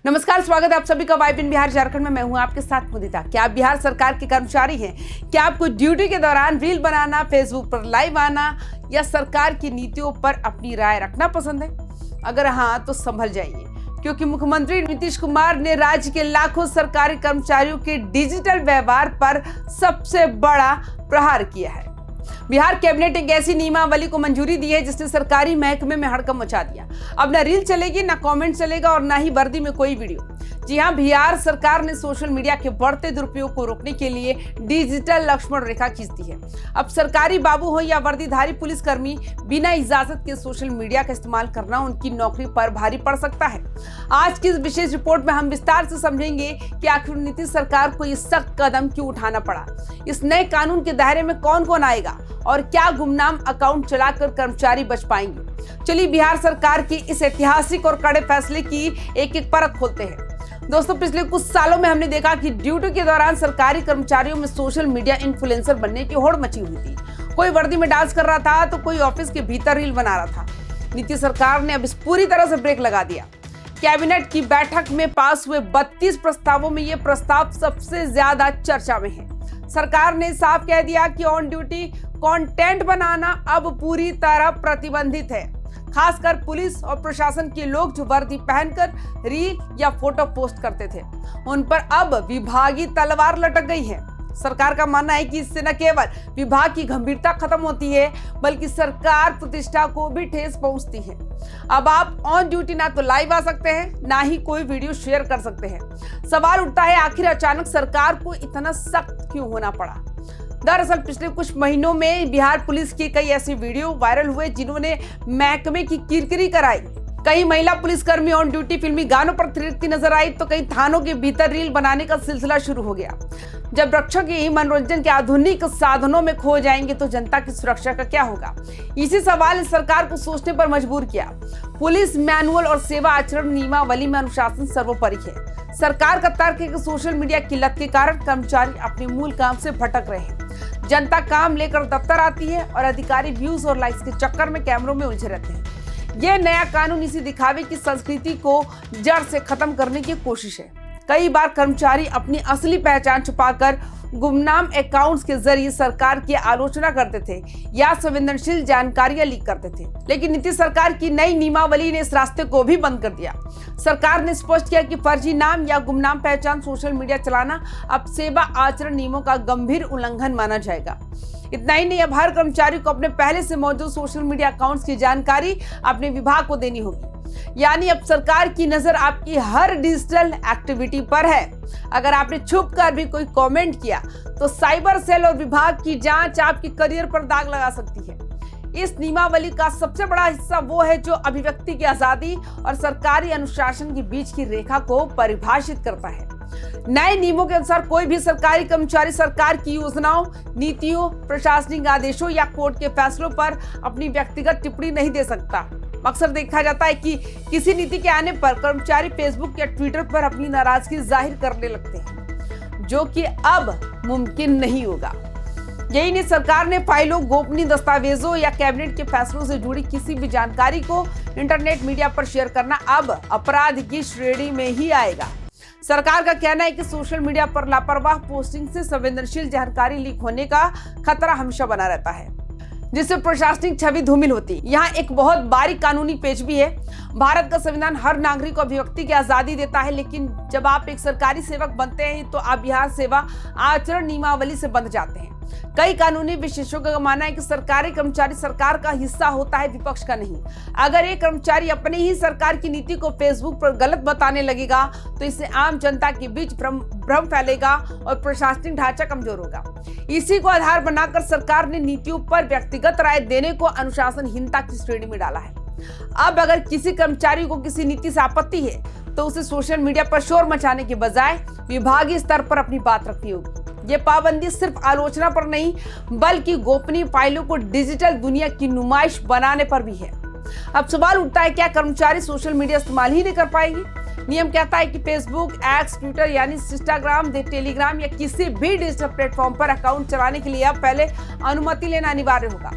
नमस्कार, स्वागत है आप सभी का वाइब इन बिहार झारखंड में। मैं हूं आपके साथ मुदिता। क्या आप बिहार सरकार के कर्मचारी हैं? क्या आपको ड्यूटी के दौरान रील बनाना, फेसबुक पर लाइव आना या सरकार की नीतियों पर अपनी राय रखना पसंद है? अगर हाँ तो संभल जाइए, क्योंकि मुख्यमंत्री नीतीश कुमार ने राज्य के लाखों सरकारी कर्मचारियों के डिजिटल व्यवहार पर सबसे बड़ा प्रहार किया है। बिहार कैबिनेट एक ऐसी नियमावली को मंजूरी दी है जिसने सरकारी महकमे में हड़कंप मचा दिया। अब ना रील चलेगी, ना कमेंट चलेगा और ना ही वर्दी में कोई वीडियो। जी हां, बिहार सरकार ने सोशल मीडिया के बढ़ते दुरुपयोग को रोकने के लिए डिजिटल लक्ष्मण रेखा खींच दी है। अब सरकारी बाबू हो या वर्दीधारी पुलिसकर्मी, बिना इजाजत के सोशल मीडिया का इस्तेमाल करना उनकी नौकरी पर भारी पड़ सकता है। आज की इस विशेष रिपोर्ट में हम विस्तार से समझेंगे कि आखिर नीतीश सरकार को ये सख्त कदम क्यों उठाना पड़ा, इस नए कानून के दायरे में कौन कौन आएगा और क्या गुमनाम अकाउंट चलाकर कर्मचारी बच पाएंगे। चलिए बिहार सरकार की इस ऐतिहासिक और कड़े फैसले की एक एक परत खोलते हैं। दोस्तों, पिछले कुछ सालों में हमने देखा कि ड्यूटी के दौरान सरकारी कर्मचारियों में सोशल मीडिया इन्फ्लुएंसर बनने की होड़ मची हुई थी। कोई वर्दी में डांस कर रहा था तो कोई ऑफिस के भीतर रील बना रहा था। नीतीश सरकार ने अब इस पूरी तरह से ब्रेक लगा दिया। कैबिनेट की बैठक में पास हुए 32 प्रस्तावों में ये प्रस्ताव सबसे ज्यादा चर्चा में है। सरकार ने साफ कह दिया कि ऑन ड्यूटी कंटेंट बनाना अब पूरी तरह प्रतिबंधित है। खासकर पुलिस और प्रशासन के लोग जो वर्दी पहनकर रील या फोटो पोस्ट करते थे, उन पर अब विभागीय तलवार लटक गई है। सरकार का मानना है कि इससे न केवल विभाग की गंभीरता खत्म होती है, बल्कि सरकार प्रतिष्ठा को भी ठेस पहुंचती है। अब आप ऑन ड्यूटी ना तो लाइव आ सकते हैं, ना ही कोई वीडियो शेयर कर सकते हैं। सवाल उठता है, आखिर अचानक सरकार को इतना सख्त क्यों होना पड़ा? दरअसल पिछले कुछ महीनों में बिहार पुलिस के कई ऐसे वीडियो वायरल हुए जिन्होंने महकमे की किरकिरी कराई। कई महिला पुलिसकर्मी ऑन ड्यूटी फिल्मी गानों पर थिरकती नजर आई तो कई थानों के भीतर रील बनाने का सिलसिला शुरू हो गया। जब रक्षक ही मनोरंजन के आधुनिक साधनों में खो जाएंगे तो जनता की सुरक्षा का क्या होगा? इसी सवाल ने सरकार को सोचने पर मजबूर किया। पुलिस मैनुअल और सेवा आचरण नियमावली में अनुशासन सर्वोपरि है। सरकार का तर्क है कि सोशल मीडिया की लत के कारण कर्मचारी अपने मूल काम से भटक रहे हैं। जनता काम लेकर दफ्तर आती है और अधिकारी व्यूज और लाइक्स के चक्कर में कैमरों में उलझे रहते हैं। यह नया कानून इसी दिखावे की संस्कृति को जड़ से खत्म करने की कोशिश है। कई बार कर्मचारी अपनी असली पहचान छुपाकर गुमनाम अकाउंट्स के जरिए सरकार की आलोचना करते थे या संवेदनशील जानकारियां लीक करते थे, लेकिन नीतीश सरकार की नई नियमावली ने इस रास्ते को भी बंद कर दिया। सरकार ने स्पष्ट किया कि फर्जी नाम या गुमनाम पहचान सोशल मीडिया चलाना अब सेवा आचरण नियमों का गंभीर उल्लंघन माना जाएगा। इतना ही नहीं, अब हर कर्मचारी को अपने पहले से मौजूद सोशल मीडिया अकाउंट्स की जानकारी अपने विभाग को देनी होगी। यानी अब सरकार की नजर आपकी हर डिजिटल एक्टिविटी पर है। अगर आपने छुप कर भी कोई कमेंट किया तो साइबर सेल और विभाग की जांच आपके करियर पर दाग लगा सकती है। इस नियमावली का सबसे बड़ा हिस्सा वो है जो अभिव्यक्ति की आजादी और सरकारी अनुशासन के बीच की रेखा को परिभाषित करता है। नए नियमों के अनुसार कोई भी सरकारी कर्मचारी सरकार की योजनाओं, नीतियों, प्रशासनिक आदेशों या कोर्ट के फैसलों पर अपनी व्यक्तिगत टिप्पणी नहीं दे सकता। अक्सर देखा जाता है कि किसी नीति के आने पर कर्मचारी फेसबुक या ट्विटर पर अपनी नाराजगी जाहिर करने लगते हैं, जो कि अब मुमकिन नहीं होगा। यही नहीं, सरकार ने फाइलों, गोपनीय दस्तावेजों या कैबिनेट के फैसलों से जुड़ी किसी भी जानकारी को इंटरनेट मीडिया पर शेयर करना अब अपराध की श्रेणी में ही आएगा। सरकार का कहना है कि सोशल मीडिया पर लापरवाह पोस्टिंग से संवेदनशील जानकारी लीक होने का खतरा हमेशा बना रहता है, जिससे प्रशासनिक छवि धूमिल होती है। यहाँ एक बहुत बारीक कानूनी पेच भी है। भारत का संविधान हर नागरिक को अभिव्यक्ति की आजादी देता है, लेकिन जब आप एक सरकारी सेवक बनते हैं तो आप बिहार सेवा आचरण नियमावली से बंध जाते हैं। कई कानूनी विशेषज्ञों का मानना है कि सरकारी कर्मचारी सरकार का हिस्सा होता है, विपक्ष का नहीं। अगर एक कर्मचारी अपनी ही सरकार की नीति को फेसबुक पर गलत बताने लगेगा तो इससे आम जनता के बीच भ्रम फैलेगा और प्रशासनिक ढांचा कमजोर होगा। इसी को आधार बनाकर सरकार ने नीतियों पर व्यक्तिगत राय देने को अनुशासनहीनता की श्रेणी में डाला है। अब अगर किसी कर्मचारी को किसी नीति से आपत्ति है तो उसे सोशल मीडिया पर शोर मचाने के बजाय विभागीय स्तर पर अपनी बात रखनी होगी। ये पाबंदी सिर्फ आलोचना पर नहीं, बल्कि गोपनीय फाइलों को डिजिटल दुनिया की नुमाइश बनाने पर भी है। अब सवाल उठता है, क्या कर्मचारी सोशल मीडिया इस्तेमाल ही नहीं कर पाएगी? नियम कहता है कि फेसबुक, एक्स, ट्विटर यानी इंस्टाग्राम, टेलीग्राम या किसी भी डिजिटल प्लेटफॉर्म पर अकाउंट चलाने के लिए अब पहले अनुमति लेना अनिवार्य होगा।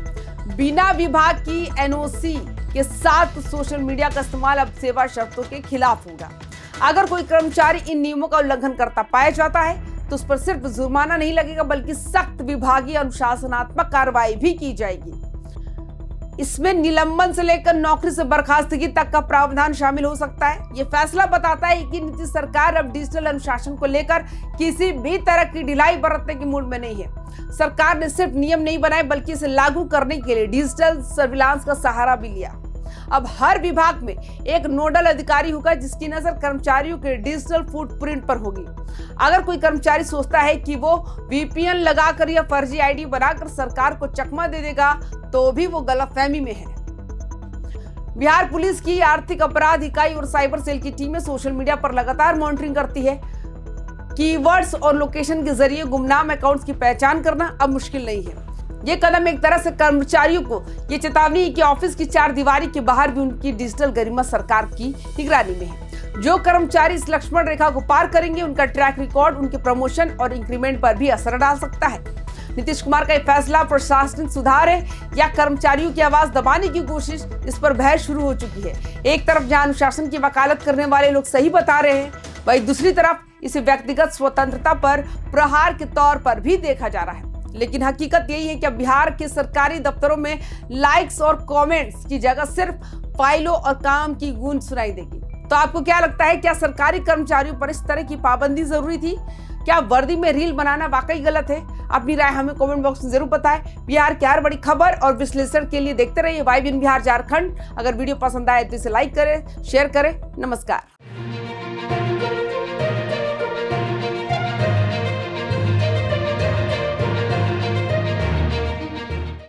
बिना विभाग की एनओसी के साथ सोशल मीडिया का इस्तेमाल अब सेवा शर्तों के खिलाफ होगा। अगर कोई कर्मचारी इन नियमों का उल्लंघन करता पाया जाता है तो उस पर सिर्फ जुर्माना नहीं लगेगा बल्कि सख्त विभागीय अनुशासनात्मक कार्रवाई भी की जाएगी। इसमें निलंबन से लेकर नौकरी से बर्खास्तगी तक का प्रावधान शामिल हो सकता है। ये फैसला बताता है कि नीतीश सरकार अब डिजिटल अनुशासन को लेकर किसी भी तरह की ढिलाई बरतने की मूड में नहीं है। सरकार ने सिर्फ नियम नहीं बनाए बल्कि इसे लागू करने के लिए डिजिटल सर्विलांस का सहारा भी लिया। अब हर विभाग में एक नोडल अधिकारी होगा जिसकी नजर कर्मचारियों के डिजिटल फुटप्रिंट पर होगी। अगर कोई कर्मचारी सोचता है कि वो VPN लगाकर या फर्जी आईडी बनाकर सरकार को चकमा दे देगा तो भी वो गलतफहमी में है। बिहार पुलिस की आर्थिक अपराध इकाई और साइबर सेल की टीमें सोशल मीडिया पर लगातार मॉनिटरिंग करती है। कीवर्ड्स और लोकेशन के जरिए गुमनाम अकाउंट्स की पहचान करना अब मुश्किल नहीं है। ये कदम एक तरह से कर्मचारियों को ये चेतावनी है कि ऑफिस की चार दीवारी के बाहर भी उनकी डिजिटल गरिमा सरकार की निगरानी में है। जो कर्मचारी इस लक्ष्मण रेखा को पार करेंगे उनका ट्रैक रिकॉर्ड उनके प्रमोशन और इंक्रीमेंट पर भी असर डाल सकता है। नीतीश कुमार का यह फैसला प्रशासनिक सुधार है या कर्मचारियों की आवाज दबाने की कोशिश, इस पर बहस शुरू हो चुकी है। एक तरफ जहां अनुशासन की वकालत करने वाले लोग सही बता रहे हैं, वहीं दूसरी तरफ इसे व्यक्तिगत स्वतंत्रता पर प्रहार के तौर पर भी देखा जा रहा है। लेकिन हकीकत यही है कि अब बिहार के सरकारी दफ्तरों में लाइक्स और कमेंट्स की जगह सिर्फ फाइलों और काम की गूंज सुनाई देगी। तो आपको क्या लगता है, क्या सरकारी कर्मचारियों पर इस तरह की पाबंदी जरूरी थी? क्या वर्दी में रील बनाना वाकई गलत है? अपनी राय हमें कमेंट बॉक्स में जरूर बताएं। बिहार की हर बड़ी खबर और विश्लेषण के लिए देखते रहिए YBN बिहार झारखंड। अगर वीडियो पसंद आए तो इसे लाइक करें, शेयर करें। नमस्कार।